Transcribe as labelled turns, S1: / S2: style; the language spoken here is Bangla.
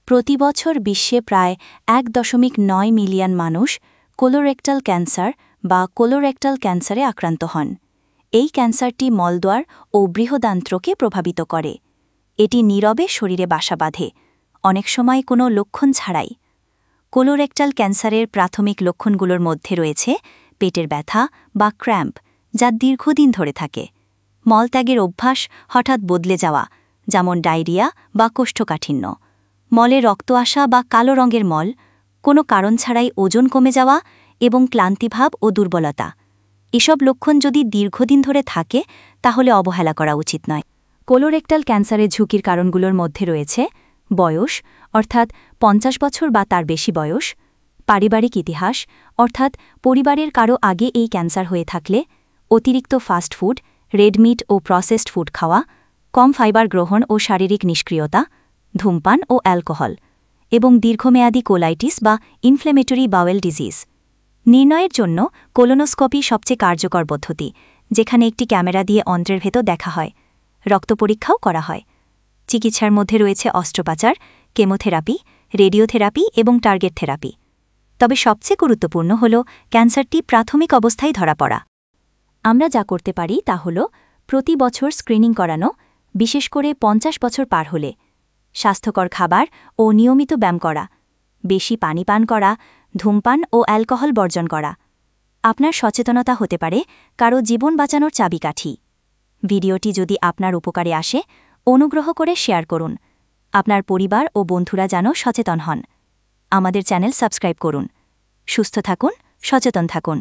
S1: প্রতি বছর বিশ্বে প্রায় 1.9 মিলিয়ন মানুষ কোলোরেক্টাল ক্যান্সার বা কোলোরেক্টাল ক্যান্সারে আক্রান্ত হন। এই ক্যান্সারটি মলদ্বার ও বৃহদান্ত্রকে প্রভাবিত করে। এটি নীরবে শরীরে বাসা বাঁধে, অনেক সময় কোনো লক্ষণ ছাড়াই। কোলোরেক্টাল ক্যান্সারের প্রাথমিক লক্ষণগুলোর মধ্যে রয়েছে পেটের ব্যথা বা ক্র্যাম্প, যা দীর্ঘদিন ধরে থাকে, মলত্যাগের অভ্যাস হঠাৎ বদলে যাওয়া, যেমন ডায়রিয়া বা কোষ্ঠকাঠিন্য, মলে রক্ত আসা বা কালো রঙের মল, কোনো কারণ ছাড়াই ওজন কমে যাওয়া এবং ক্লান্তিভাব ও দুর্বলতা। এসব লক্ষণ যদি দীর্ঘদিন ধরে থাকে তাহলে অবহেলা করা উচিত নয়। কোলোরেক্টাল ক্যান্সারের ঝুঁকির কারণগুলোর মধ্যে রয়েছে বয়স, অর্থাৎ 50 বছর বা তার বেশি বয়স, পারিবারিক ইতিহাস, অর্থাৎ পরিবারের কারো আগে এই ক্যান্সার হয়ে থাকলে, অতিরিক্ত ফাস্ট ফুড, রেড মিট ও প্রসেসড ফুড খাওয়া, কম ফাইবার গ্রহণ ও শারীরিক নিষ্ক্রিয়তা, ধূমপান ও অ্যালকোহল, এবং দীর্ঘমেয়াদী কোলাইটিস বা ইনফ্লেমেটরি বাওয়েল ডিজিজ। নির্ণয়ের জন্য কোলোনোস্কোপি সবচেয়ে কার্যকর পদ্ধতি, যেখানে একটি ক্যামেরা দিয়ে অন্ত্রের ভেতর দেখা হয়। রক্ত পরীক্ষাও করা হয়। চিকিৎসার মধ্যে রয়েছে অস্ত্রোপচার, কেমোথেরাপি, রেডিওথেরাপি এবং টার্গেট থেরাপি। তবে সবচেয়ে গুরুত্বপূর্ণ হল ক্যান্সারটি প্রাথমিক অবস্থায় ধরা পড়া। আমরা যা করতে পারি তা হল প্রতি বছর স্ক্রিনিং করানো, বিশেষ করে 50 বছর পার হলে, স্বাস্থ্যকর খাবার ও নিয়মিত ব্যায়াম করা, বেশি পানি পান করা, ধূমপান ও অ্যালকোহল বর্জন করা। আপনার সচেতনতা হতে পারে কারো জীবন বাঁচানোর চাবিকাঠি। ভিডিওটি যদি আপনার উপকারে আসে, অনুগ্রহ করে শেয়ার করুন। আপনার পরিবার ও বন্ধুরা যেন সচেতন হন। আমাদের চ্যানেল সাবস্ক্রাইব করুন। সুস্থ থাকুন, সচেতন থাকুন।